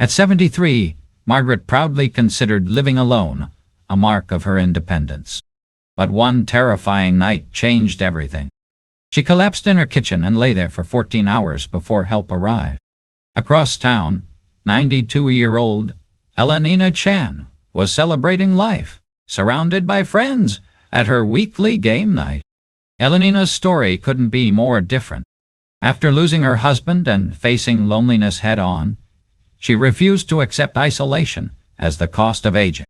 At 73, Margaret proudly considered living alone a mark of her independence. But one terrifying night changed everything. She collapsed in her kitchen and lay there for 14 hours before help arrived. Across town, 92-year-old Elenina Chan was celebrating life, surrounded by friends at her weekly game night. Elenina's story couldn't be more different. After losing her husband and facing loneliness head-on, she refused to accept isolation as the cost of aging.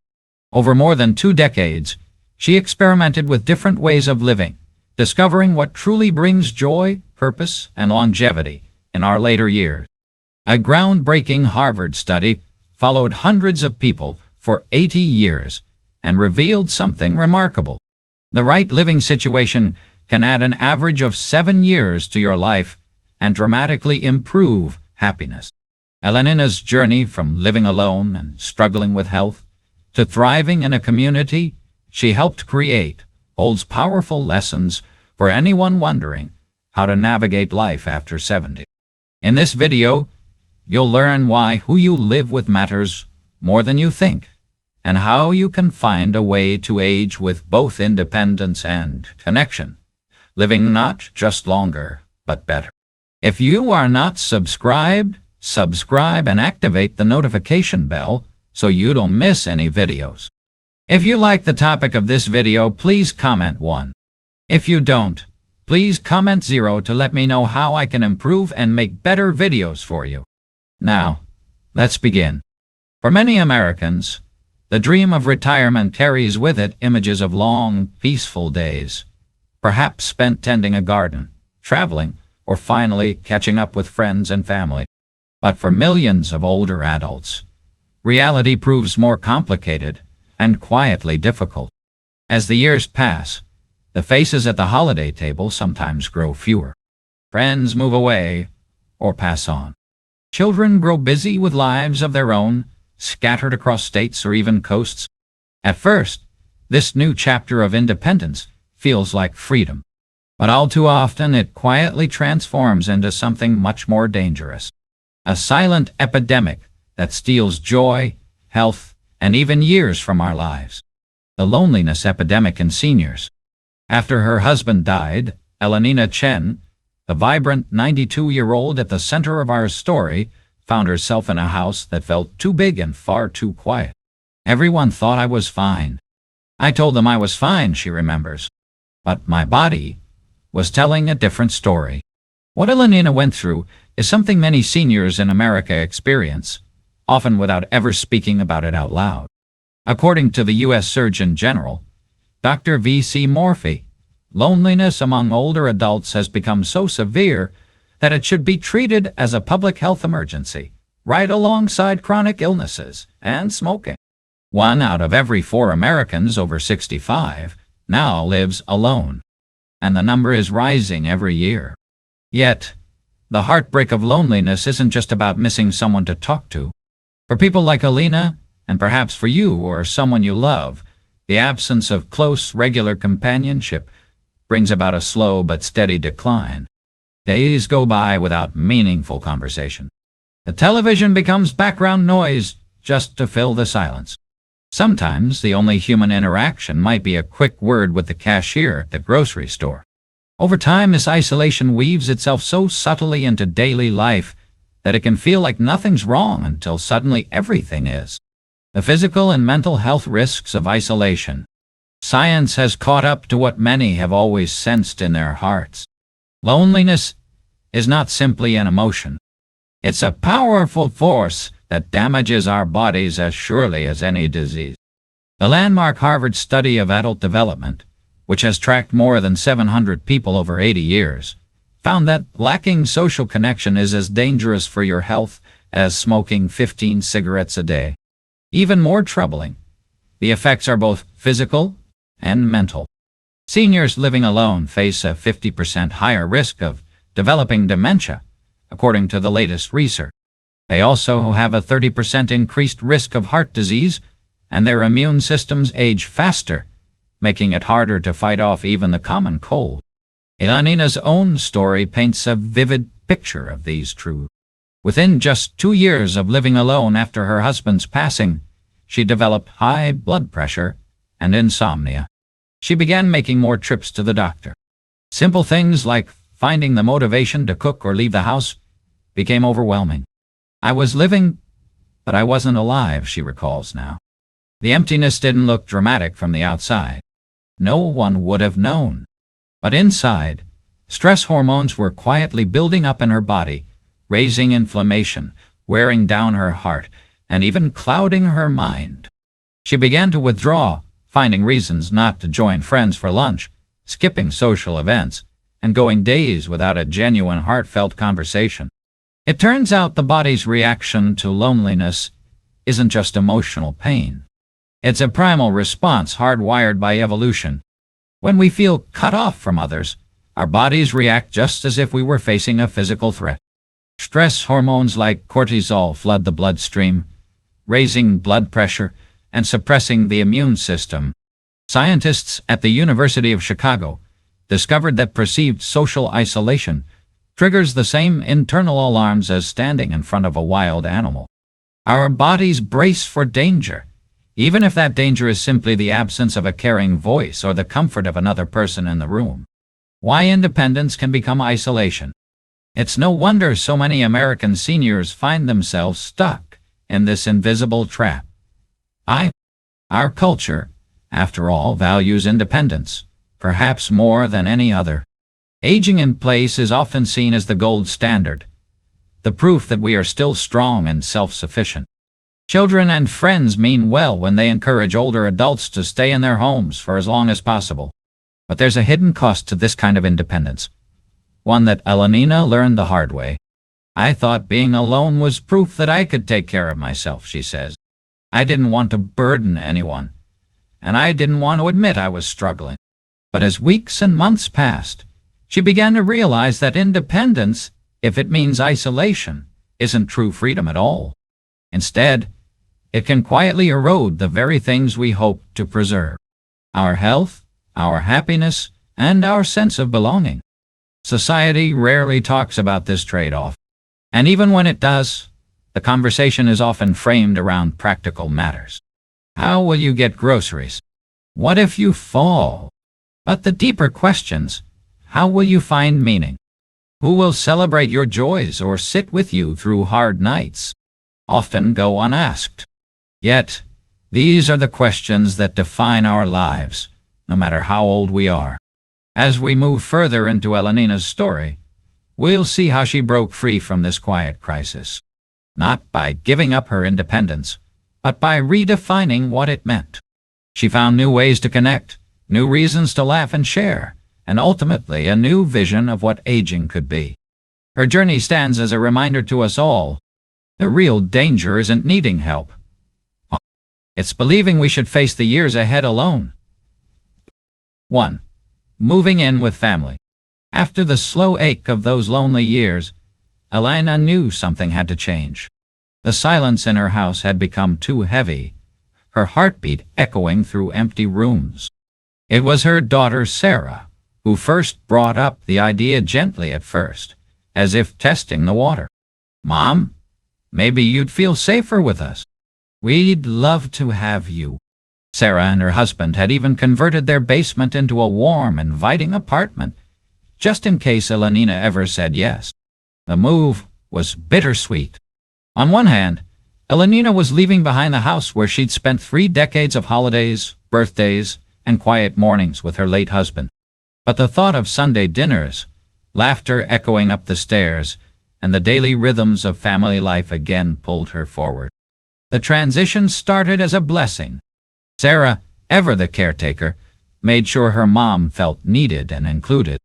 Over more than 2 decades, she experimented with different ways of living, discovering what truly brings joy, purpose, and longevity in our later years. A groundbreaking Harvard study followed hundreds of people for 80 years and revealed something remarkable. The right living situation can add an average of 7 years to your life and dramatically improve happiness. Elenina's journey from living alone and struggling with health to thriving in a community she helped create holds powerful lessons for anyone wondering how to navigate life after 70. In this video, you'll learn why who you live with matters more than you think, and how you can find a way to age with both independence and connection, living not just longer, but better. If you are not subscribed, subscribe and activate the notification bell so you don't miss any videos. If you like the topic of this video, please comment 1. If you don't, please comment 0 to let me know how I can improve and make better videos for you. Now, let's begin. For many Americans, the dream of retirement carries with it images of long, peaceful days, perhaps spent tending a garden, traveling, or finally catching up with friends and family. But for millions of older adults, reality proves more complicated and quietly difficult. As the years pass, the faces at the holiday table sometimes grow fewer. Friends move away or pass on. Children grow busy with lives of their own, scattered across states or even coasts. At first, this new chapter of independence feels like freedom. But all too often it quietly transforms into something much more dangerous. A silent epidemic that steals joy, health, and even years from our lives. The loneliness epidemic in seniors. After her husband died, Elenina Chen, the vibrant 92-year-old at the center of our story, found herself in a house that felt too big and far too quiet. Everyone thought I was fine. I told them I was fine, she remembers. But my body was telling a different story. What Elenina went through is something many seniors in America experience, often without ever speaking about it out loud. According to the U.S. Surgeon General, Dr. V.C. Morphy, loneliness among older adults has become so severe that it should be treated as a public health emergency, right alongside chronic illnesses and smoking. 1 out of every 4 Americans over 65 now lives alone, and the number is rising every year. Yet, the heartbreak of loneliness isn't just about missing someone to talk to. For people like Elenina, and perhaps for you or someone you love, the absence of close, regular companionship brings about a slow but steady decline. Days go by without meaningful conversation. The television becomes background noise just to fill the silence. Sometimes the only human interaction might be a quick word with the cashier at the grocery store. Over time, this isolation weaves itself so subtly into daily life that it can feel like nothing's wrong until suddenly everything is. The physical and mental health risks of isolation. Science has caught up to what many have always sensed in their hearts. Loneliness is not simply an emotion. It's a powerful force that damages our bodies as surely as any disease. The landmark Harvard study of adult development, which has tracked more than 700 people over 80 years, found that lacking social connection is as dangerous for your health as smoking 15 cigarettes a day. Even more troubling, the effects are both physical and mental. Seniors living alone face a 50% higher risk of developing dementia, according to the latest research. They also have a 30% increased risk of heart disease, and their immune systems age faster, making it harder to fight off even the common cold. Elenina's own story paints a vivid picture of these truths. Within just 2 years of living alone after her husband's passing, she developed high blood pressure and insomnia. She began making more trips to the doctor. Simple things like finding the motivation to cook or leave the house became overwhelming. I was living, but I wasn't alive, she recalls now. The emptiness didn't look dramatic from the outside. No one would have known. But inside, stress hormones were quietly building up in her body, raising inflammation, wearing down her heart, and even clouding her mind. She began to withdraw, finding reasons not to join friends for lunch, skipping social events, and going days without a genuine heartfelt conversation. It turns out the body's reaction to loneliness isn't just emotional pain. It's a primal response hardwired by evolution. When we feel cut off from others, our bodies react just as if we were facing a physical threat. Stress hormones like cortisol flood the bloodstream, raising blood pressure and suppressing the immune system. Scientists at the University of Chicago discovered that perceived social isolation triggers the same internal alarms as standing in front of a wild animal. Our bodies brace for danger, even if that danger is simply the absence of a caring voice or the comfort of another person in the room. Why independence can become isolation. It's no wonder so many American seniors find themselves stuck in this invisible trap. Our culture, after all, values independence, perhaps more than any other. Aging in place is often seen as the gold standard, the proof that we are still strong and self-sufficient. Children and friends mean well when they encourage older adults to stay in their homes for as long as possible. But there's a hidden cost to this kind of independence, one that Elenina learned the hard way. I thought being alone was proof that I could take care of myself, she says. I didn't want to burden anyone, and I didn't want to admit I was struggling. But as weeks and months passed, she began to realize that independence, if it means isolation, isn't true freedom at all. Instead, it can quietly erode the very things we hope to preserve: our health, our happiness, and our sense of belonging. Society rarely talks about this trade-off, and even when it does, the conversation is often framed around practical matters. How will you get groceries? What if you fall? But the deeper questions: how will you find meaning? Who will celebrate your joys or sit with you through hard nights? Often go unasked. Yet, these are the questions that define our lives, no matter how old we are. As we move further into Elenina's story, we'll see how she broke free from this quiet crisis, not by giving up her independence, but by redefining what it meant. She found new ways to connect, new reasons to laugh and share, and ultimately a new vision of what aging could be. Her journey stands as a reminder to us all: the real danger isn't needing help. It's believing we should face the years ahead alone. 1. Moving in with family. After the slow ache of those lonely years, Elena knew something had to change. The silence in her house had become too heavy, her heartbeat echoing through empty rooms. It was her daughter Sarah who first brought up the idea, gently at first, as if testing the water. "Mom, maybe you'd feel safer with us. We'd love to have you." Sarah and her husband had even converted their basement into a warm, inviting apartment, just in case Elenina ever said yes. The move was bittersweet. On one hand, Elenina was leaving behind the house where she'd spent 3 decades of holidays, birthdays, and quiet mornings with her late husband. But the thought of Sunday dinners, laughter echoing up the stairs, and the daily rhythms of family life again pulled her forward. The transition started as a blessing. Sarah, ever the caretaker, made sure her mom felt needed and included.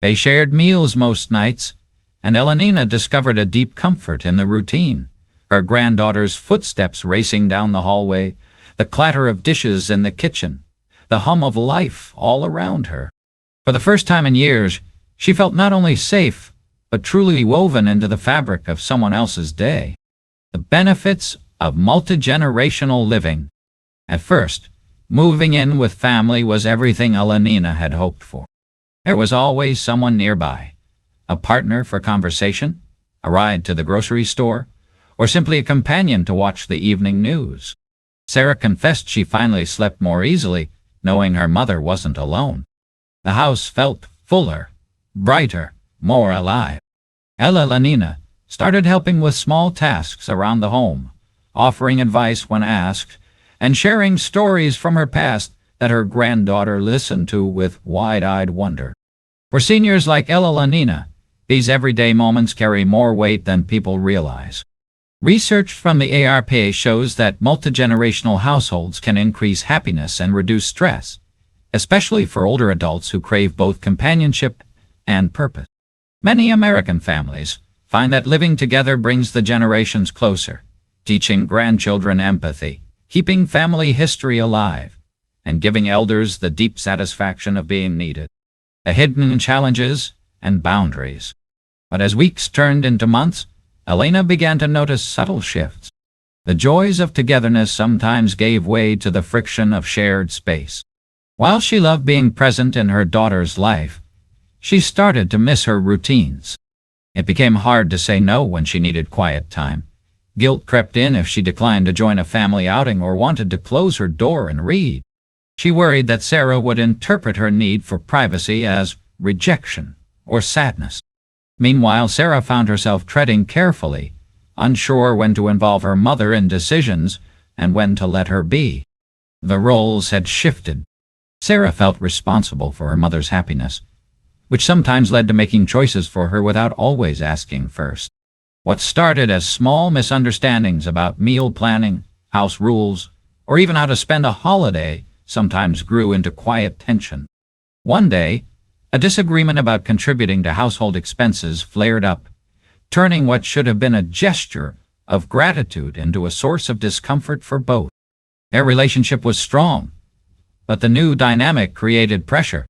They shared meals most nights, and Elenina discovered a deep comfort in the routine: her granddaughter's footsteps racing down the hallway, the clatter of dishes in the kitchen, the hum of life all around her. For the first time in years, she felt not only safe, but truly woven into the fabric of someone else's day. The benefits of multi-generational living. At first, moving in with family was everything Elenina had hoped for. There was always someone nearby: a partner for conversation, a ride to the grocery store, or simply a companion to watch the evening news. Sarah confessed she finally slept more easily, knowing her mother wasn't alone. The house felt fuller, brighter, more alive. Ella Lenina started helping with small tasks around the home, offering advice when asked, and sharing stories from her past that her granddaughter listened to with wide-eyed wonder. For seniors like Ella Lenina, these everyday moments carry more weight than people realize. Research from the ARPA shows that multi-generational households can increase happiness and reduce stress, especially for older adults who crave both companionship and purpose. Many American families find that living together brings the generations closer, teaching grandchildren empathy, keeping family history alive, and giving elders the deep satisfaction of being needed. The hidden challenges and boundaries. But as weeks turned into months, Elena began to notice subtle shifts. The joys of togetherness sometimes gave way to the friction of shared space. While she loved being present in her daughter's life, she started to miss her routines. It became hard to say no when she needed quiet time. Guilt crept in if she declined to join a family outing or wanted to close her door and read. She worried that Sarah would interpret her need for privacy as rejection or sadness. Meanwhile, Sarah found herself treading carefully, unsure when to involve her mother in decisions and when to let her be. The roles had shifted. Sarah felt responsible for her mother's happiness, which sometimes led to making choices for her without always asking first. What started as small misunderstandings about meal planning, house rules, or even how to spend a holiday sometimes grew into quiet tension. One day, a disagreement about contributing to household expenses flared up, turning what should have been a gesture of gratitude into a source of discomfort for both. Their relationship was strong, but the new dynamic created pressure.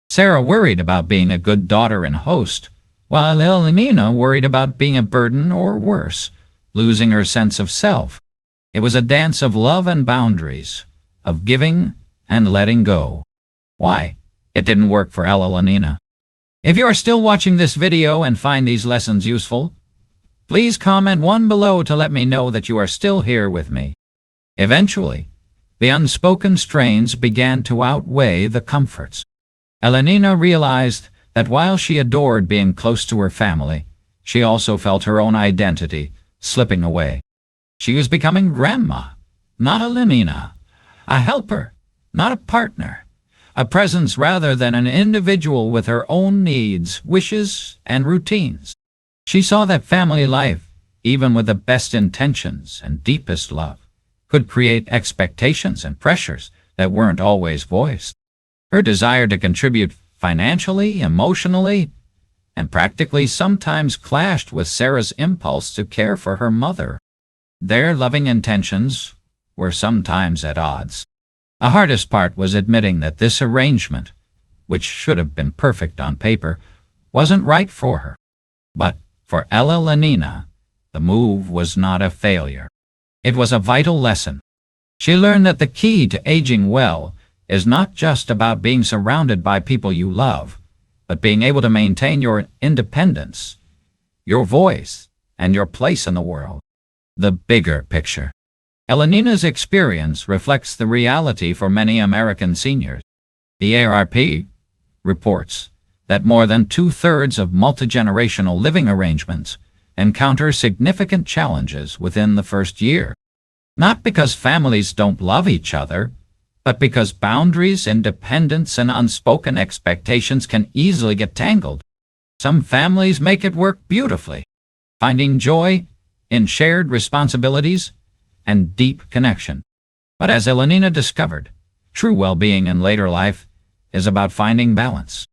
Sarah worried about being a good daughter and host, while Elena worried about being a burden or worse, losing her sense of self. It was a dance of love and boundaries, of giving and letting go. Why? It didn't work for Ella Lenina. If you are still watching this video and find these lessons useful, please comment 1 below to let me know that you are still here with me. Eventually, the unspoken strains began to outweigh the comforts. Elenina realized that while she adored being close to her family, she also felt her own identity slipping away. She was becoming grandma, not a Lenina, a helper, not a partner, a presence rather than an individual with her own needs, wishes, and routines. She saw that family life, even with the best intentions and deepest love, could create expectations and pressures that weren't always voiced. Her desire to contribute financially, emotionally, and practically sometimes clashed with Sarah's impulse to care for her mother. Their loving intentions were sometimes at odds. The hardest part was admitting that this arrangement, which should have been perfect on paper, wasn't right for her. But for Ella Lenina, the move was not a failure. It was a vital lesson. She learned that the key to aging well is not just about being surrounded by people you love, but being able to maintain your independence, your voice, and your place in the world. The bigger picture. Elenina's experience reflects the reality for many American seniors. The AARP reports that more than 2/3 of multi-generational living arrangements encounter significant challenges within the first year. Not because families don't love each other, but because boundaries, independence, and unspoken expectations can easily get tangled. Some families make it work beautifully, finding joy in shared responsibilities and deep connection. But as Elenina discovered, true well-being in later life is about finding balance.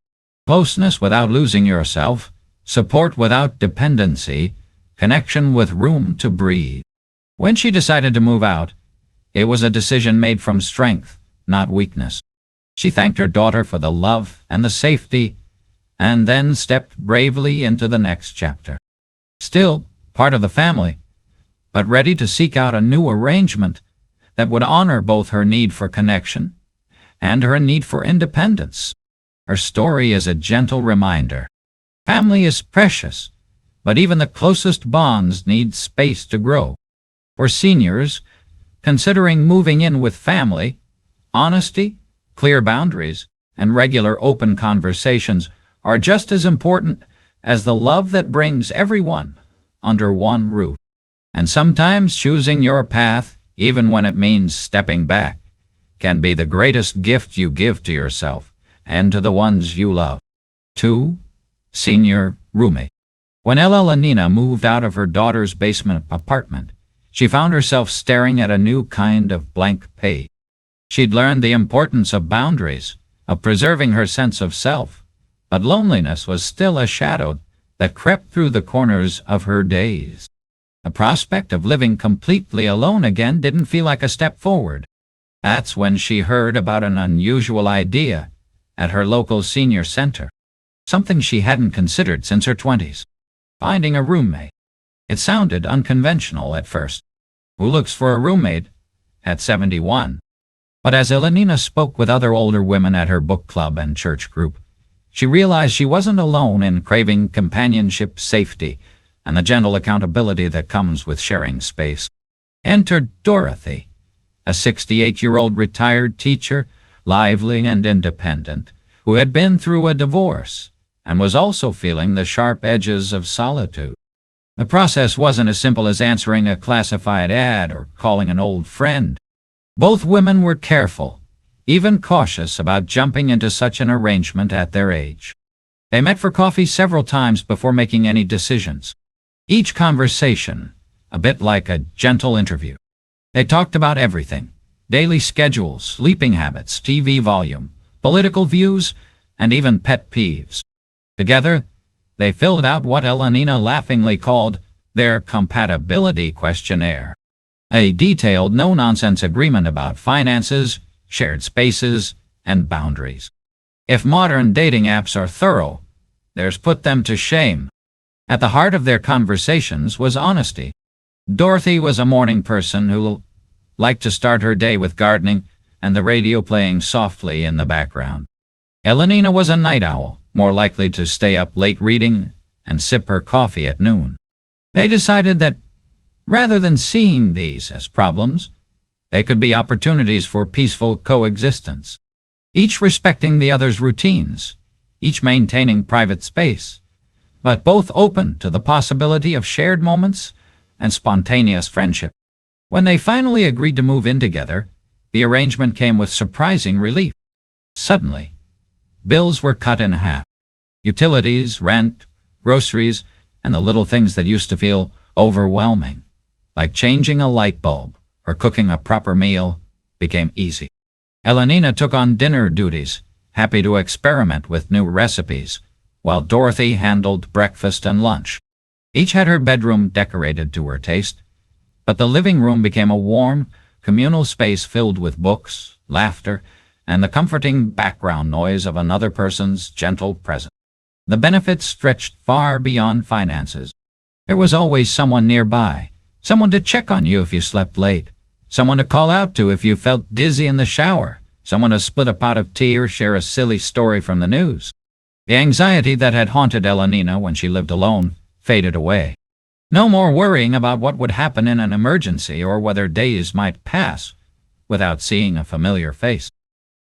Closeness without losing yourself, support without dependency, connection with room to breathe. When she decided to move out, it was a decision made from strength, not weakness. She thanked her daughter for the love and the safety, and then stepped bravely into the next chapter. Still part of the family, but ready to seek out a new arrangement that would honor both her need for connection and her need for independence. Her story is a gentle reminder. Family is precious, but even the closest bonds need space to grow. For seniors, considering moving in with family, honesty, clear boundaries, and regular open conversations are just as important as the love that brings everyone under one roof. And sometimes choosing your path, even when it means stepping back, can be the greatest gift you give to yourself and to the ones you love. 2. Senior roommate. When Elenina moved out of her daughter's basement apartment, she found herself staring at a new kind of blank page. She'd learned the importance of boundaries, of preserving her sense of self, but loneliness was still a shadow that crept through the corners of her days. The prospect of living completely alone again didn't feel like a step forward. That's when she heard about an unusual idea at her local senior center, something she hadn't considered since her 20s. Finding a roommate. It sounded unconventional at first. Who looks for a roommate at 71? But as Elenina spoke with other older women at her book club and church group, she realized she wasn't alone in craving companionship, safety, and the gentle accountability that comes with sharing space. Enter Dorothy, a 68-year-old retired teacher, lively and independent, who had been through a divorce and was also feeling the sharp edges of solitude. The process wasn't as simple as answering a classified ad or calling an old friend. Both women were careful, even cautious about jumping into such an arrangement at their age. They met for coffee several times before making any decisions. Each conversation, a bit like a gentle interview. They talked about everything: daily schedules, sleeping habits, TV volume, political views, and even pet peeves. Together, they filled out what Elenina laughingly called their compatibility questionnaire, a detailed, no-nonsense agreement about finances, shared spaces, and boundaries. If modern dating apps are thorough, theirs put them to shame. At the heart of their conversations was honesty. Dorothy was a morning person who liked to start her day with gardening and the radio playing softly in the background. Elenina was a night owl, more likely to stay up late reading and sip her coffee at noon. They decided that rather than seeing these as problems, they could be opportunities for peaceful coexistence, each respecting the other's routines, each maintaining private space, but both open to the possibility of shared moments and spontaneous friendship. When they finally agreed to move in together, the arrangement came with surprising relief. Suddenly, bills were cut in half. Utilities, rent, groceries, and the little things that used to feel overwhelming, like changing a light bulb or cooking a proper meal, became easy. Elenina took on dinner duties, happy to experiment with new recipes, while Dorothy handled breakfast and lunch. Each had her bedroom decorated to her taste, but the living room became a warm, communal space filled with books, laughter, and the comforting background noise of another person's gentle presence. The benefits stretched far beyond finances. There was always someone nearby, someone to check on you if you slept late, someone to call out to if you felt dizzy in the shower, someone to split a pot of tea or share a silly story from the news. The anxiety that had haunted Elenina when she lived alone faded away. No more worrying about what would happen in an emergency or whether days might pass without seeing a familiar face.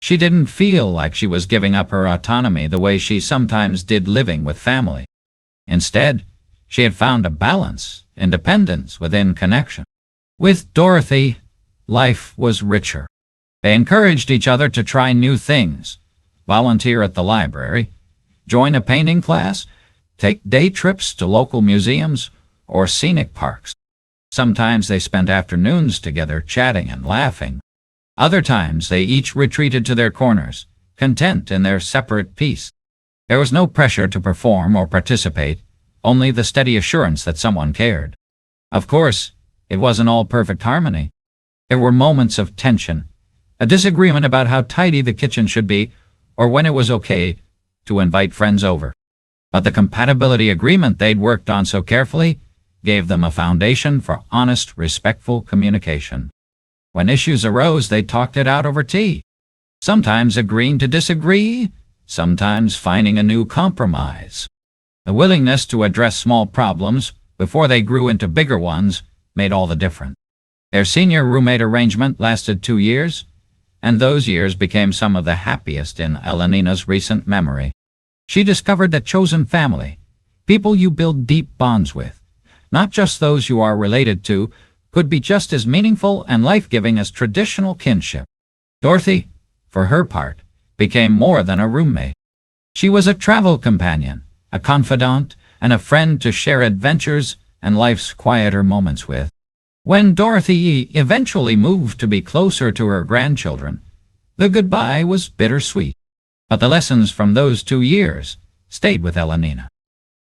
She didn't feel like she was giving up her autonomy the way she sometimes did living with family. Instead, she had found a balance, independence within connection. With Dorothy, life was richer. They encouraged each other to try new things, volunteer at the library, join a painting class, take day trips to local museums or scenic parks. Sometimes they spent afternoons together chatting and laughing. Other times they each retreated to their corners, content in their separate peace. There was no pressure to perform or participate, only the steady assurance that someone cared. Of course, it wasn't all perfect harmony. There were moments of tension, a disagreement about how tidy the kitchen should be or when it was okay to invite friends over. But the compatibility agreement they'd worked on so carefully gave them a foundation for honest, respectful communication. When issues arose, they talked it out over tea, sometimes agreeing to disagree, sometimes finding a new compromise. The willingness to address small problems before they grew into bigger ones made all the difference. Their senior roommate arrangement lasted 2 years, and those years became some of the happiest in Elenina's recent memory. She discovered that chosen family, people you build deep bonds with, not just those you are related to, could be just as meaningful and life-giving as traditional kinship. Dorothy, for her part, became more than a roommate. She was a travel companion, a confidant, and a friend to share adventures and life's quieter moments with. When Dorothy eventually moved to be closer to her grandchildren, the goodbye was bittersweet. But the lessons from those 2 years stayed with Elenina.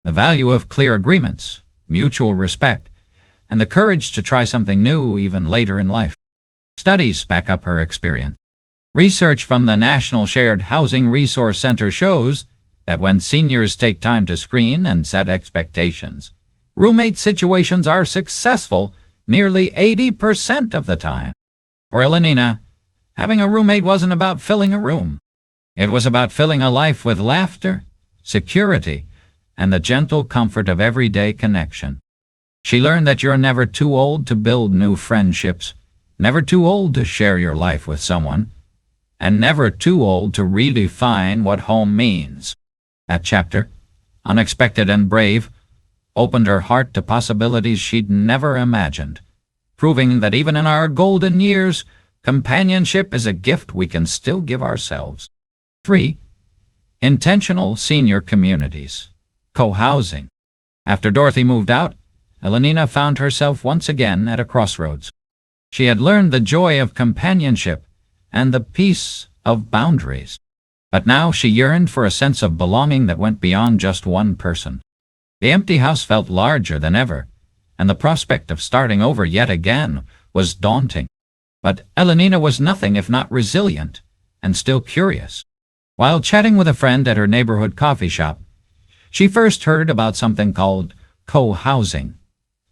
The value of clear agreements, mutual respect, and the courage to try something new even later in life. Studies back up her experience. Research from the National Shared Housing Resource Center shows that when seniors take time to screen and set expectations, roommate situations are successful nearly 80% of the time. For Elenina, having a roommate wasn't about filling a room. It was about filling a life with laughter, security, and the gentle comfort of everyday connection. She learned that you're never too old to build new friendships, never too old to share your life with someone, and never too old to redefine what home means. That chapter, unexpected and brave, opened her heart to possibilities she'd never imagined, proving that even in our golden years, companionship is a gift we can still give ourselves. 3. Intentional senior communities. Co-housing. After Dorothy moved out, Elenina found herself once again at a crossroads. She had learned the joy of companionship and the peace of boundaries. But now she yearned for a sense of belonging that went beyond just one person. The empty house felt larger than ever, and the prospect of starting over yet again was daunting. But Elenina was nothing if not resilient and still curious. While chatting with a friend at her neighborhood coffee shop, she first heard about something called co-housing,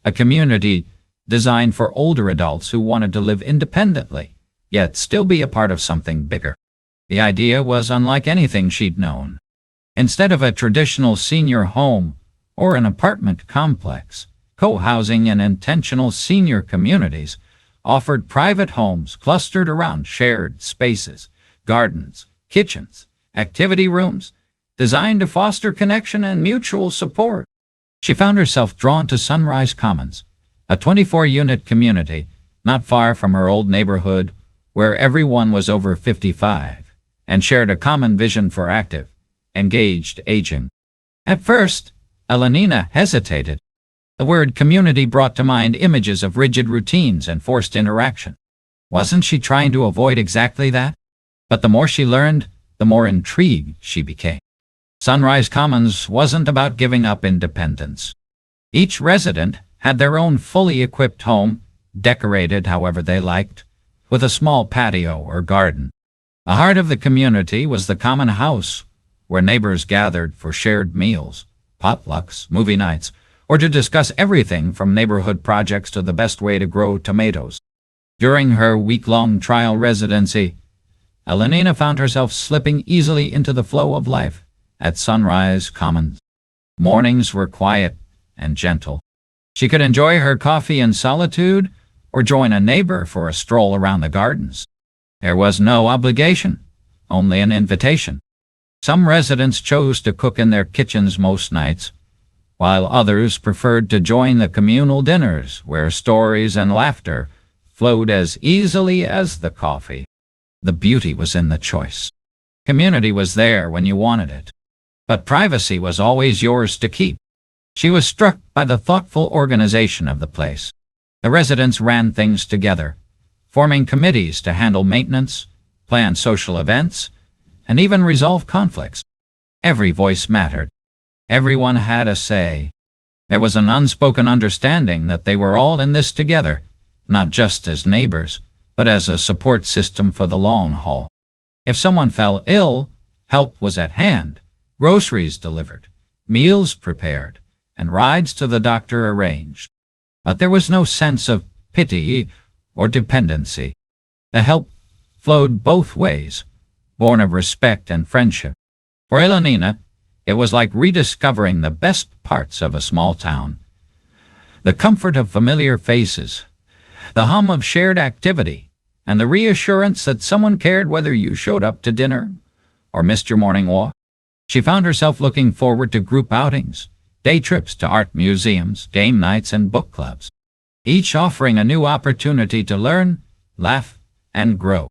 a community designed for older adults who wanted to live independently, yet still be a part of something bigger. The idea was unlike anything she'd known. Instead of a traditional senior home or an apartment complex, co-housing and intentional senior communities offered private homes clustered around shared spaces, gardens, kitchens, activity rooms, designed to foster connection and mutual support. She found herself drawn to Sunrise Commons, a 24-unit community not far from her old neighborhood where everyone was over 55 and shared a common vision for active, engaged aging. At first, Elenina hesitated. The word community brought to mind images of rigid routines and forced interaction. Wasn't she trying to avoid exactly that? But the more she learned, the more intrigued she became. Sunrise Commons wasn't about giving up independence. Each resident had their own fully equipped home, decorated however they liked, with a small patio or garden. The heart of the community was the common house, where neighbors gathered for shared meals, potlucks, movie nights, or to discuss everything from neighborhood projects to the best way to grow tomatoes. During her week-long trial residency, Elenina found herself slipping easily into the flow of life at Sunrise Commons. Mornings were quiet and gentle. She could enjoy her coffee in solitude or join a neighbor for a stroll around the gardens. There was no obligation, only an invitation. Some residents chose to cook in their kitchens most nights, while others preferred to join the communal dinners where stories and laughter flowed as easily as the coffee. The beauty was in the choice. Community was there when you wanted it, but privacy was always yours to keep. She was struck by the thoughtful organization of the place. The residents ran things together, forming committees to handle maintenance, plan social events, and even resolve conflicts. Every voice mattered. Everyone had a say. There was an unspoken understanding that they were all in this together, not just as neighbors, but as a support system for the long haul. If someone fell ill, help was at hand, groceries delivered, meals prepared, and rides to the doctor arranged. But there was no sense of pity or dependency. The help flowed both ways, born of respect and friendship. For Elenina, It was like rediscovering the best parts of a small town. The comfort of familiar faces, the hum of shared activity, and the reassurance that someone cared whether you showed up to dinner or missed your morning walk. She found herself looking forward to group outings, day trips to art museums, game nights, and book clubs, each offering a new opportunity to learn, laugh, and grow.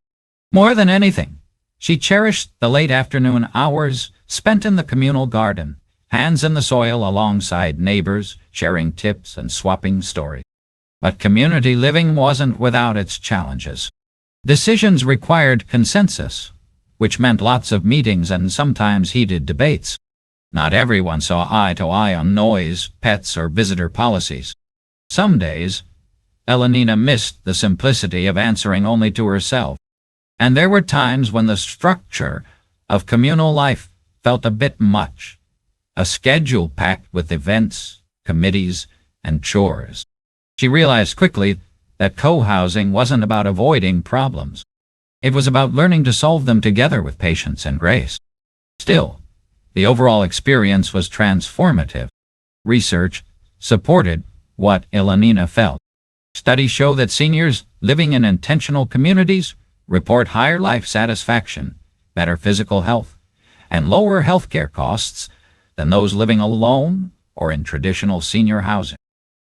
More than anything, she cherished the late afternoon hours spent in the communal garden, hands in the soil alongside neighbors, sharing tips and swapping stories. But community living wasn't without its challenges. Decisions required consensus, which meant lots of meetings and sometimes heated debates. Not everyone saw eye to eye on noise, pets, or visitor policies. Some days, Elenina missed the simplicity of answering only to herself. And there were times when the structure of communal life felt a bit much. A schedule packed with events, committees, and chores. She realized quickly that co-housing wasn't about avoiding problems. It was about learning to solve them together with patience and grace. Still, the overall experience was transformative. Research supported what Elenina felt. Studies show that seniors living in intentional communities report higher life satisfaction, better physical health, and lower healthcare costs than those living alone or in traditional senior housing.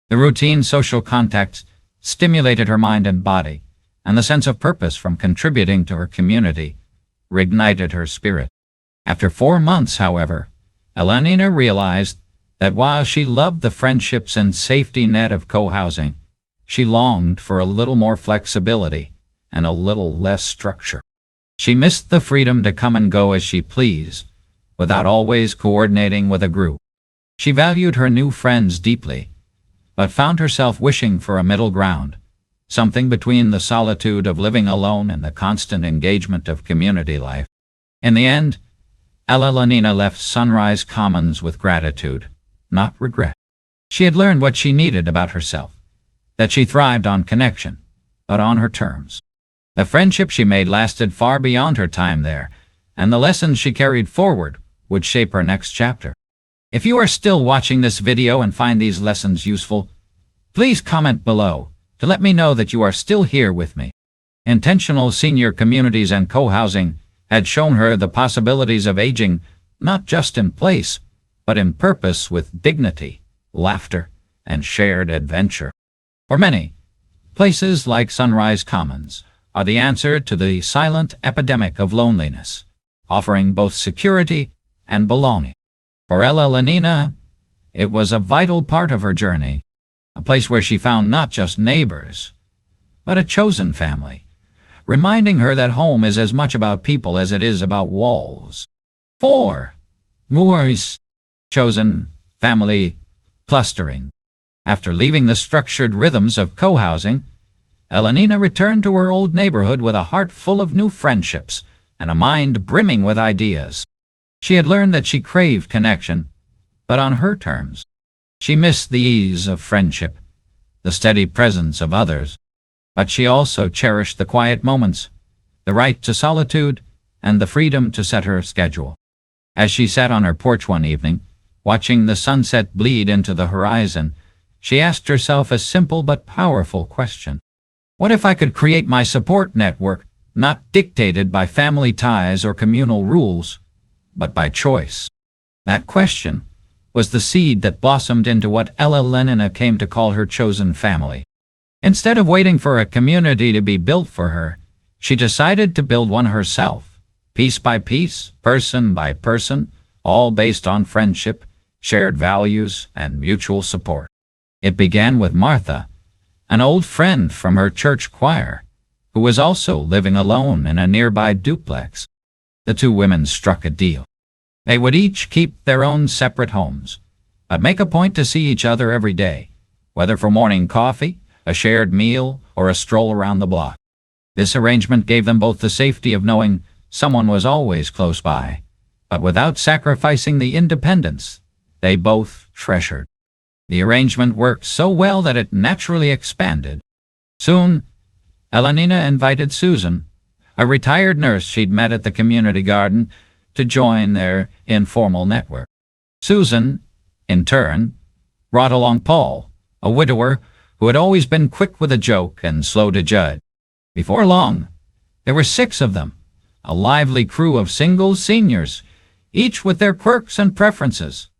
The routine social contacts stimulated her mind and body, and the sense of purpose from contributing to her community reignited her spirit. After 4 months, however, Elenina realized that while she loved the friendships and safety net of co-housing, she longed for a little more flexibility and a little less structure. She missed the freedom to come and go as she pleased, without always coordinating with a group. She valued her new friends deeply, but found herself wishing for a middle ground, something between the solitude of living alone and the constant engagement of community life. In the end, Elenina left Sunrise Commons with gratitude, not regret. She had learned what she needed about herself, that she thrived on connection, but on her terms. The friendship she made lasted far beyond her time there, and the lessons she carried forward would shape her next chapter. If you are still watching this video and find these lessons useful, please comment below to let me know that you are still here with me. Intentional senior communities and co-housing had shown her the possibilities of aging not just in place, but in purpose, with dignity, laughter, and shared adventure. For many, places like Sunrise Commons are the answer to the silent epidemic of loneliness, offering both security and belonging. For Elenina, it was a vital part of her journey, a place where she found not just neighbors, but a chosen family, reminding her that home is as much about people as it is about walls. 4. Moors. Chosen family clustering. After leaving the structured rhythms of co-housing, Elenina returned to her old neighborhood with a heart full of new friendships and a mind brimming with ideas. She had learned that she craved connection, but on her terms. She missed the ease of friendship, the steady presence of others, but she also cherished the quiet moments, the right to solitude, and the freedom to set her schedule. As she sat on her porch one evening, watching the sunset bleed into the horizon, she asked herself a simple but powerful question. What if I could create my support network, not dictated by family ties or communal rules, but by choice? That question was the seed that blossomed into what Elenina came to call her chosen family. Instead of waiting for a community to be built for her, she decided to build one herself, piece by piece, person by person, all based on friendship, shared values, and mutual support. It began with Martha, an old friend from her church choir, who was also living alone in a nearby duplex. The two women struck a deal. They would each keep their own separate homes, but make a point to see each other every day, whether for morning coffee, a shared meal, or a stroll around the block. This arrangement gave them both the safety of knowing someone was always close by, but without sacrificing the independence they both treasured. The arrangement worked so well that it naturally expanded. Soon, Elenina invited Susan, a retired nurse she'd met at the community garden, to join their informal network. Susan, in turn, brought along Paul, a widower who had always been quick with a joke and slow to judge. Before long, there were 6 of them, a lively crew of single seniors, each with their quirks and preferences,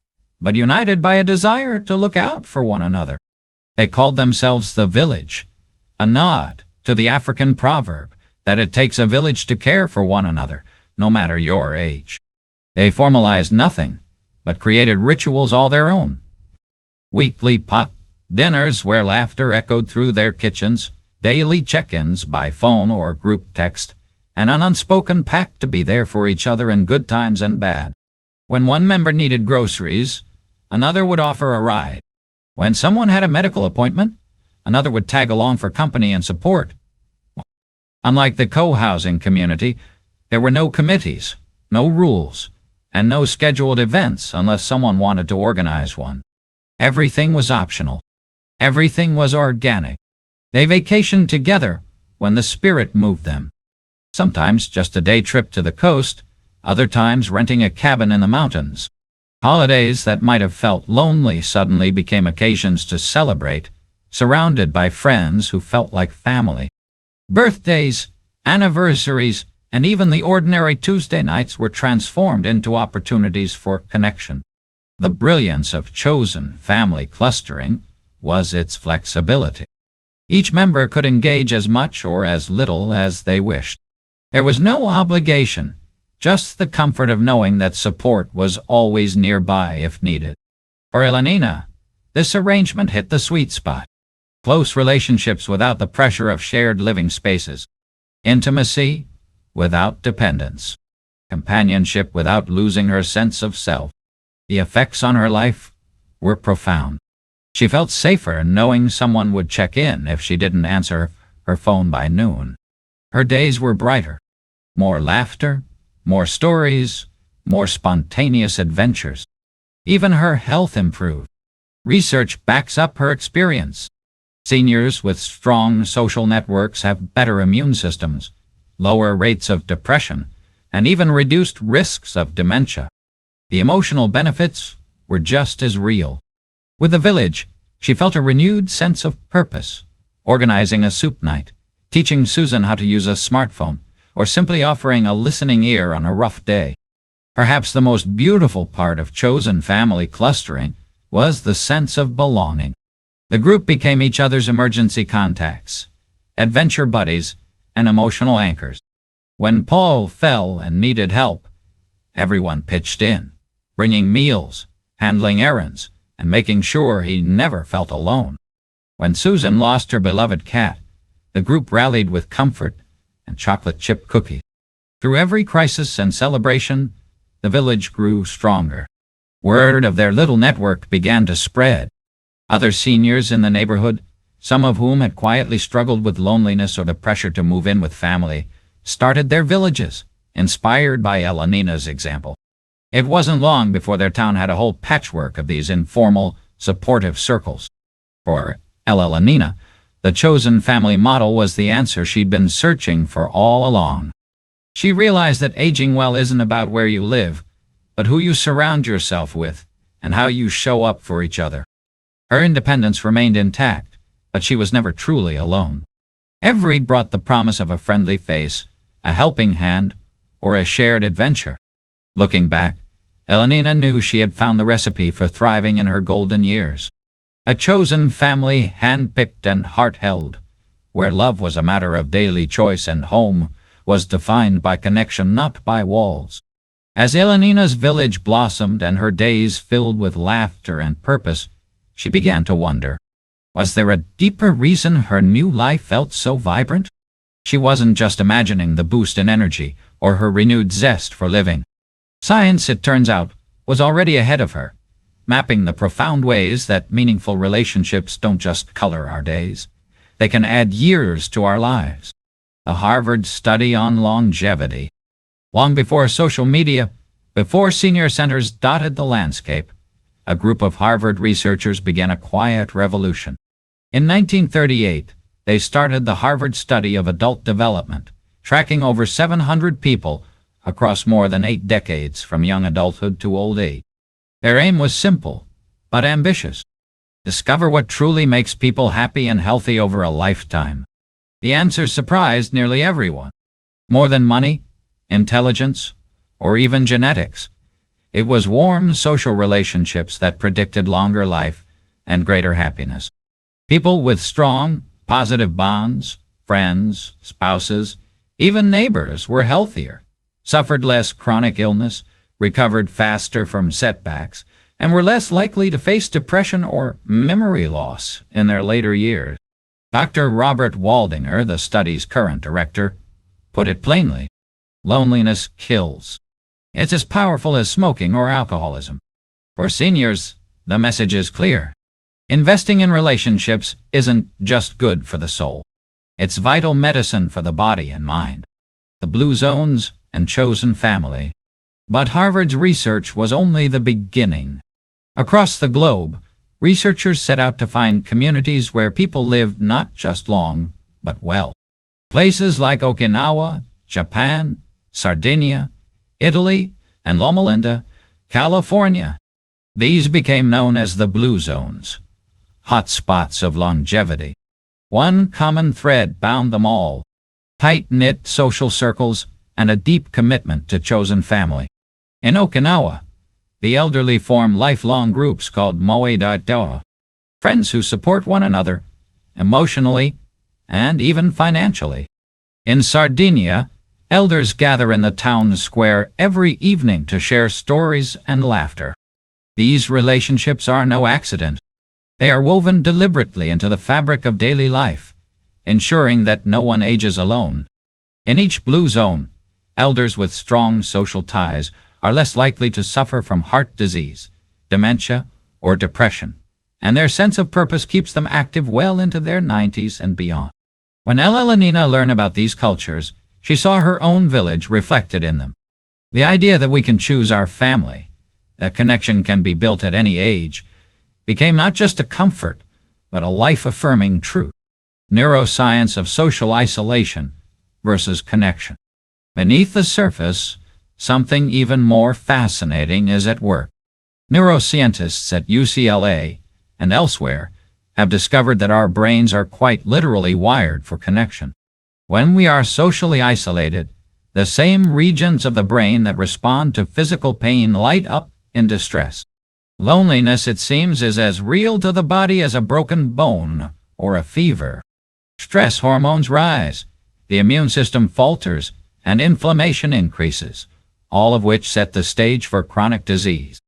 but united by a desire to look out for one another. They called themselves the Village, a nod to the African proverb that it takes a village to care for one another, no matter your age. They formalized nothing, but created rituals all their own. Weekly pot dinners where laughter echoed through their kitchens, daily check-ins by phone or group text, and an unspoken pact to be there for each other in good times and bad. When one member needed groceries, another would offer a ride. When someone had a medical appointment, another would tag along for company and support. Unlike the co-housing community, there were no committees, no rules, and no scheduled events unless someone wanted to organize one. Everything was optional. Everything was organic. They vacationed together when the spirit moved them. Sometimes just a day trip to the coast, other times renting a cabin in the mountains. Holidays that might have felt lonely suddenly became occasions to celebrate, surrounded by friends who felt like family. Birthdays, anniversaries, and even the ordinary Tuesday nights were transformed into opportunities for connection. The brilliance of chosen family clustering was its flexibility. Each member could engage as much or as little as they wished. There was no obligation, just the comfort of knowing that support was always nearby if needed. For Elenina, this arrangement hit the sweet spot. Close relationships without the pressure of shared living spaces. Intimacy without dependence. Companionship without losing her sense of self. The effects on her life were profound. She felt safer knowing someone would check in if she didn't answer her phone by noon. Her days were brighter. More laughter, more stories, more spontaneous adventures. Even her health improved. Research backs up her experience. Seniors with strong social networks have better immune systems, lower rates of depression, and even reduced risks of dementia. The emotional benefits were just as real. With the Village, she felt a renewed sense of purpose, organizing a soup night, teaching Susan how to use a smartphone, or simply offering a listening ear on a rough day. Perhaps the most beautiful part of chosen family clustering was the sense of belonging. The group became each other's emergency contacts, adventure buddies, and emotional anchors. When Paul fell and needed help, everyone pitched in, bringing meals, handling errands, and making sure he never felt alone. When Susan lost her beloved cat, the group rallied with comfort and chocolate chip cookies. Through every crisis and celebration, the Village grew stronger. Word of their little network began to spread. Other seniors in the neighborhood, some of whom had quietly struggled with loneliness or the pressure to move in with family, started their villages, inspired by Elenina's example. It wasn't long before their town had a whole patchwork of these informal, supportive circles. For Elenina, the chosen family model was the answer she'd been searching for all along. She realized that aging well isn't about where you live, but who you surround yourself with and how you show up for each other. Her independence remained intact, but she was never truly alone. Every brought the promise of a friendly face, a helping hand, or a shared adventure. Looking back, Elenina knew she had found the recipe for thriving in her golden years. A chosen family, hand-picked and heart-held, where love was a matter of daily choice and home was defined by connection, not by walls. As Elenina's village blossomed and her days filled with laughter and purpose, she began to wonder, was there a deeper reason her new life felt so vibrant? She wasn't just imagining the boost in energy or her renewed zest for living. Science, it turns out, was already ahead of her, mapping the profound ways that meaningful relationships don't just color our days. They can add years to our lives. A Harvard study on longevity. Long before social media, before senior centers dotted the landscape, a group of Harvard researchers began a quiet revolution. In 1938, they started the Harvard Study of Adult Development, tracking over 700 people across more than 8 decades from young adulthood to old age. Their aim was simple, but ambitious. Discover what truly makes people happy and healthy over a lifetime. The answer surprised nearly everyone. More than money, intelligence, or even genetics. It was warm social relationships that predicted longer life and greater happiness. People with strong, positive bonds, friends, spouses, even neighbors were healthier, suffered less chronic illness, recovered faster from setbacks, and were less likely to face depression or memory loss in their later years. Dr. Robert Waldinger, the study's current director, put it plainly: loneliness kills. It's as powerful as smoking or alcoholism. For seniors, the message is clear. Investing in relationships isn't just good for the soul. It's vital medicine for the body and mind. The Blue Zones and Chosen Family. But Harvard's research was only the beginning. Across the globe, researchers set out to find communities where people lived not just long, but well. Places like Okinawa, Japan, Sardinia, Italy, and Loma Linda, California. These became known as the Blue Zones, hotspots of longevity. One common thread bound them all: tight-knit social circles and a deep commitment to chosen family. In Okinawa, the elderly form lifelong groups called moe da, friends who support one another emotionally and even financially. In Sardinia, elders gather in the town square every evening to share stories and laughter. These relationships are no accident. They are woven deliberately into the fabric of daily life, ensuring that no one ages alone. In each Blue Zone, elders with strong social ties are less likely to suffer from heart disease, dementia, or depression, and their sense of purpose keeps them active well into their 90s and beyond. When Elenina learned about these cultures, she saw her own village reflected in them. The idea that we can choose our family, that connection can be built at any age, became not just a comfort, but a life-affirming truth. Neuroscience of social isolation versus connection. Beneath the surface, something even more fascinating is at work. Neuroscientists at UCLA and elsewhere have discovered that our brains are quite literally wired for connection. When we are socially isolated, the same regions of the brain that respond to physical pain light up in distress. Loneliness, it seems, is as real to the body as a broken bone or a fever. Stress hormones rise, the immune system falters, and inflammation increases, all of which set the stage for chronic disease.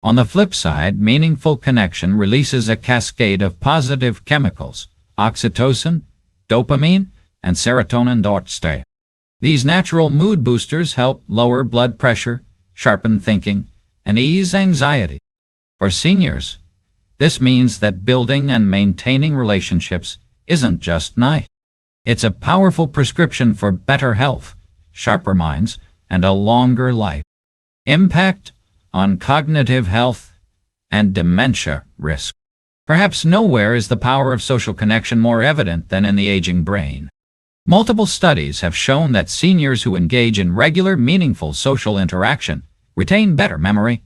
On the flip side, meaningful connection releases a cascade of positive chemicals: oxytocin, dopamine, and serotonin. These natural mood boosters help lower blood pressure, sharpen thinking, and ease anxiety. For seniors, this means that building and maintaining relationships isn't just nice. It's a powerful prescription for better health, sharper minds, and a longer life. Impact on cognitive health and dementia risk. Perhaps nowhere is the power of social connection more evident than in the aging brain. Multiple studies have shown that seniors who engage in regular, meaningful social interaction retain better memory,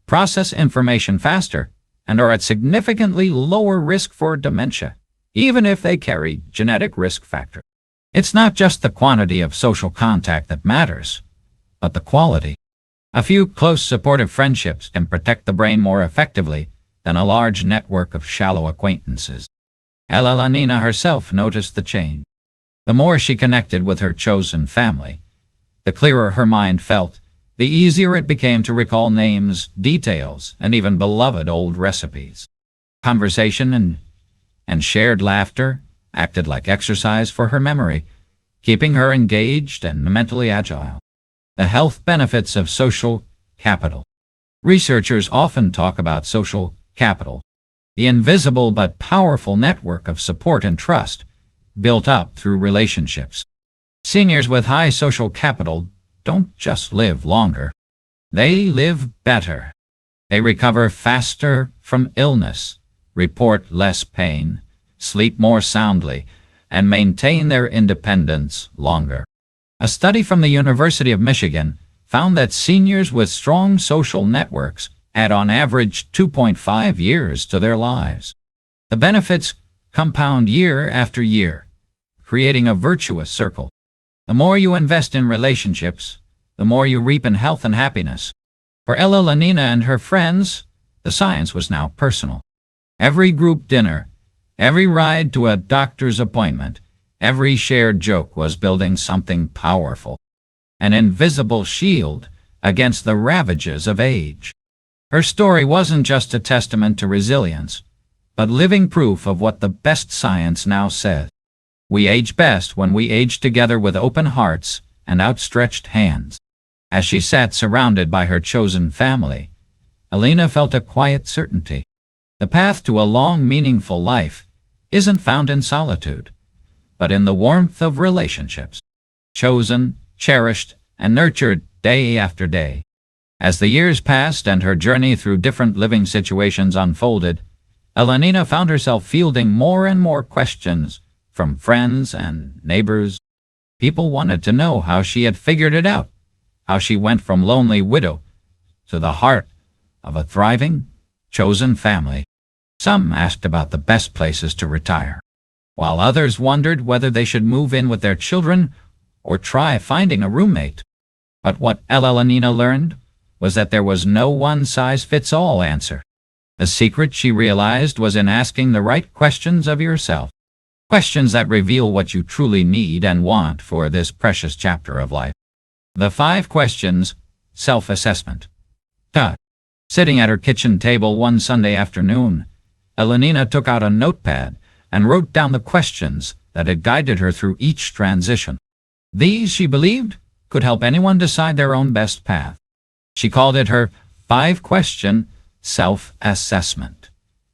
process information faster, and are at significantly lower risk for dementia, even if they carry genetic risk factors. It's not just the quantity of social contact that matters, but the quality. A few close, supportive friendships can protect the brain more effectively than a large network of shallow acquaintances. Elenina herself noticed the change. The more she connected with her chosen family, the clearer her mind felt, the easier it became to recall names, details, and even beloved old recipes. Conversation and shared laughter acted like exercise for her memory, keeping her engaged and mentally agile. The health benefits of social capital. Researchers often talk about social capital, the invisible but powerful network of support and trust built up through relationships. Seniors with high social capital don't just live longer. They live better. They recover faster from illness, report less pain, sleep more soundly, and maintain their independence longer. A study from the University of Michigan found that seniors with strong social networks add on average 2.5 years to their lives. The benefits compound year after year, creating a virtuous circle. The more you invest in relationships, the more you reap in health and happiness. For Elenina and her friends, the science was now personal. Every group dinner, every ride to a doctor's appointment, every shared joke was building something powerful, an invisible shield against the ravages of age. Her story wasn't just a testament to resilience, but living proof of what the best science now says. We age best when we age together with open hearts and outstretched hands. As she sat surrounded by her chosen family, Elena felt a quiet certainty. The path to a long, meaningful life isn't found in solitude, but in the warmth of relationships, chosen, cherished, and nurtured day after day. As the years passed and her journey through different living situations unfolded, Elenina found herself fielding more and more questions from friends and neighbors. People wanted to know how she had figured it out, how she went from lonely widow to the heart of a thriving, chosen family. Some asked about the best places to retire, while others wondered whether they should move in with their children or try finding a roommate. But what Elenina learned was that there was no one-size-fits-all answer. The secret, she realized, was in asking the right questions of yourself. Questions that reveal what you truly need and want for this precious chapter of life. The 5 questions, self-assessment. Sitting at her kitchen table one Sunday afternoon, Elenina took out a notepad and wrote down the questions that had guided her through each transition. These, she believed, could help anyone decide their own best path. She called it her 5-question self-assessment,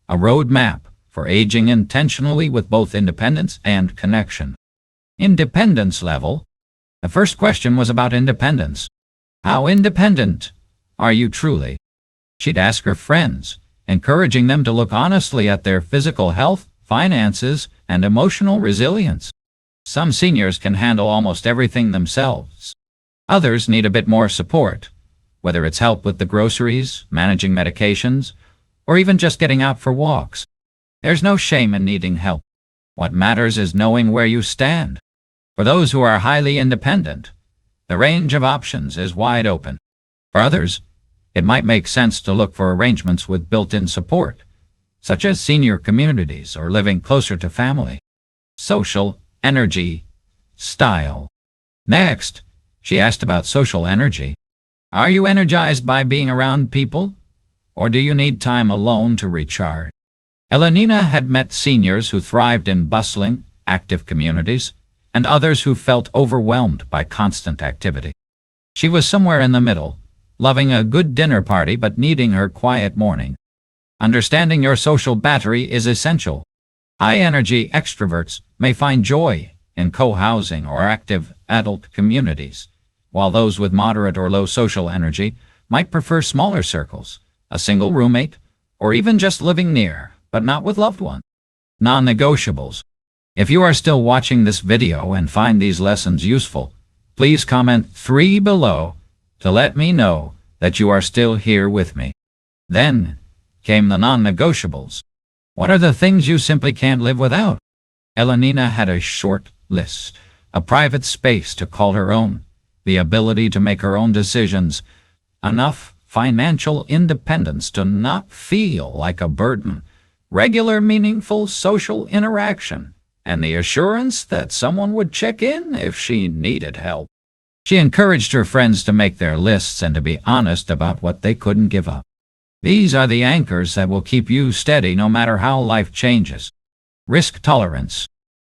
a roadmap for aging intentionally with both independence and connection. Independence level. The first question was about independence. How independent are you truly? She'd ask her friends, encouraging them to look honestly at their physical health, finances, and emotional resilience. Some seniors can handle almost everything themselves. Others need a bit more support, whether it's help with the groceries, managing medications, or even just getting out for walks. There's no shame in needing help. What matters is knowing where you stand. For those who are highly independent, the range of options is wide open. For others, it might make sense to look for arrangements with built-in support, such as senior communities or living closer to family. Social energy style. Next, she asked about social energy. Are you energized by being around people, or do you need time alone to recharge? Elenina had met seniors who thrived in bustling, active communities, and others who felt overwhelmed by constant activity. She was somewhere in the middle, loving a good dinner party but needing her quiet morning. Understanding your social battery is essential. High-energy extroverts may find joy in co-housing or active adult communities, while those with moderate or low social energy might prefer smaller circles, a single roommate, or even just living near, but not with loved ones. Non-negotiables. If you are still watching this video and find these lessons useful, please comment 3 below to let me know that you are still here with me. Then came the non-negotiables. What are the things you simply can't live without? Elenina had a short list. A private space to call her own, the ability to make her own decisions, enough financial independence to not feel like a burden, regular meaningful social interaction, and the assurance that someone would check in if she needed help. She encouraged her friends to make their lists and to be honest about what they couldn't give up. These are the anchors that will keep you steady no matter how life changes. Risk tolerance.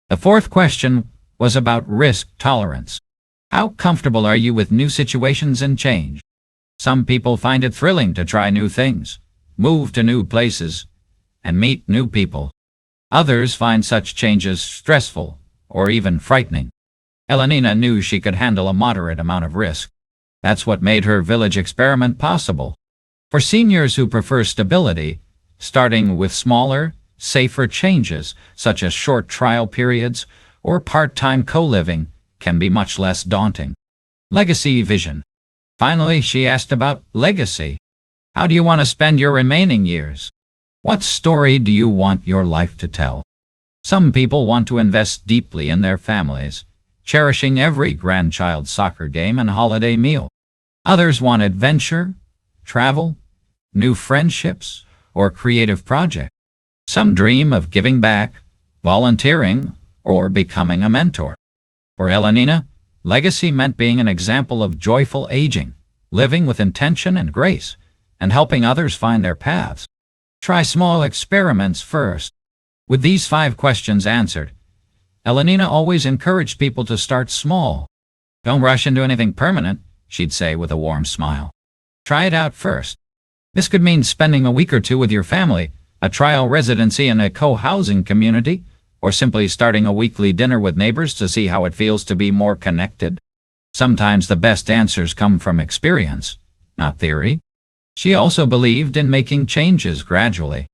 The 4th question was about risk tolerance. How comfortable are you with new situations and change? Some people find it thrilling to try new things, move to new places, and meet new people. Others find such changes stressful or even frightening. Elenina knew she could handle a moderate amount of risk. That's what made her village experiment possible. For seniors who prefer stability, starting with smaller, safer changes, such as short trial periods or part-time co-living, can be much less daunting. Legacy vision. Finally, she asked about legacy. How do you want to spend your remaining years? What story do you want your life to tell? Some people want to invest deeply in their families, cherishing every grandchild's soccer game and holiday meal. Others want adventure, travel, new friendships, or creative projects. Some dream of giving back, volunteering, or becoming a mentor. For Elenina, legacy meant being an example of joyful aging, living with intention and grace, and helping others find their paths. Try small experiments first. With these 5 questions answered, Elenina always encouraged people to start small. Don't rush into anything permanent, she'd say with a warm smile. Try it out first. This could mean spending a week or 2 with your family, a trial residency in a co-housing community, or simply starting a weekly dinner with neighbors to see how it feels to be more connected. Sometimes the best answers come from experience, not theory. She also believed in making changes gradually.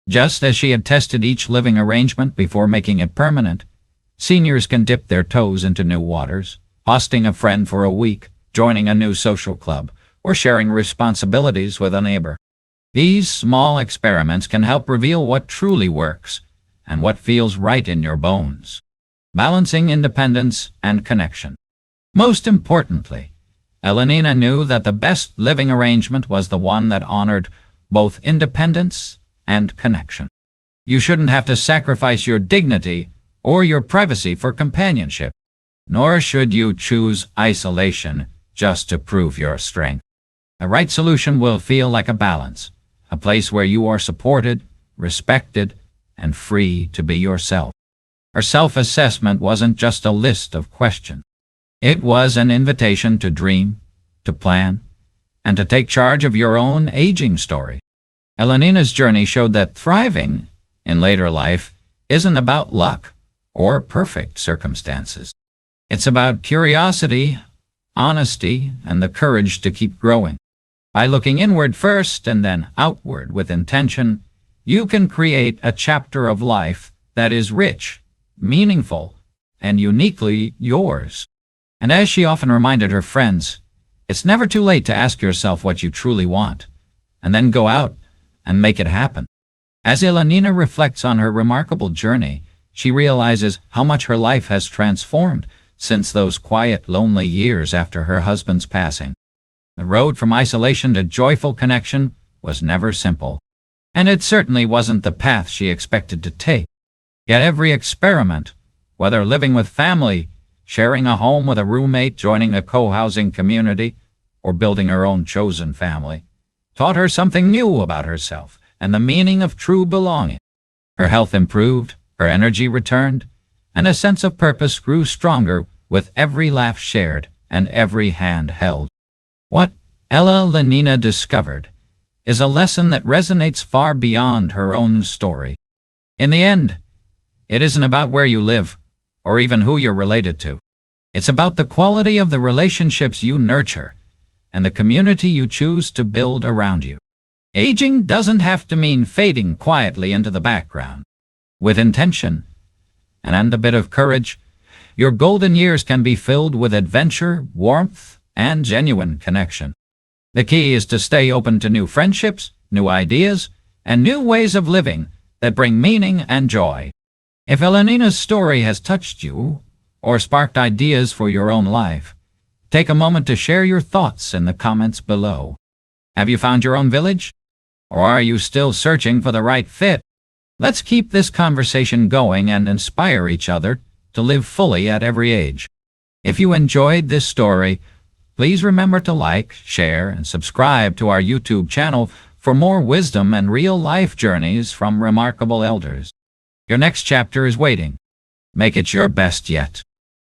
Just as she had tested each living arrangement before making it permanent, seniors can dip their toes into new waters, hosting a friend for a week, joining a new social club, or sharing responsibilities with a neighbor. These small experiments can help reveal what truly works and what feels right in your bones. Balancing independence and connection. Most importantly, Elenina knew that the best living arrangement was the one that honored both independence and connection. You shouldn't have to sacrifice your dignity or your privacy for companionship, nor should you choose isolation just to prove your strength. The right solution will feel like a balance, a place where you are supported, respected, and free to be yourself. Her self-assessment wasn't just a list of questions. It was an invitation to dream, to plan, and to take charge of your own aging story. Elenina's journey showed that thriving in later life isn't about luck or perfect circumstances. It's about curiosity, honesty, and the courage to keep growing. By looking inward first and then outward with intention, you can create a chapter of life that is rich, meaningful, and uniquely yours. And as she often reminded her friends, it's never too late to ask yourself what you truly want, and then go out and make it happen. As Elenina reflects on her remarkable journey, she realizes how much her life has transformed since those quiet, lonely years after her husband's passing. The road from isolation to joyful connection was never simple, and it certainly wasn't the path she expected to take. Yet every experiment, whether living with family, sharing a home with a roommate, joining a co-housing community, or building her own chosen family, taught her something new about herself and the meaning of true belonging. Her health improved, her energy returned, and a sense of purpose grew stronger with every laugh shared and every hand held. What Elenina discovered is a lesson that resonates far beyond her own story. In the end, it isn't about where you live, or even who you're related to. It's about the quality of the relationships you nurture and the community you choose to build around you. Aging doesn't have to mean fading quietly into the background. With intention and a bit of courage, your golden years can be filled with adventure, warmth, and genuine connection. The key is to stay open to new friendships, new ideas, and new ways of living that bring meaning and joy. If Elenina's story has touched you or sparked ideas for your own life, take a moment to share your thoughts in the comments below. Have you found your own village? Or are you still searching for the right fit? Let's keep this conversation going and inspire each other to live fully at every age. If you enjoyed this story, please remember to like, share, and subscribe to our YouTube channel for more wisdom and real-life journeys from remarkable elders. Your next chapter is waiting. Make it your best yet.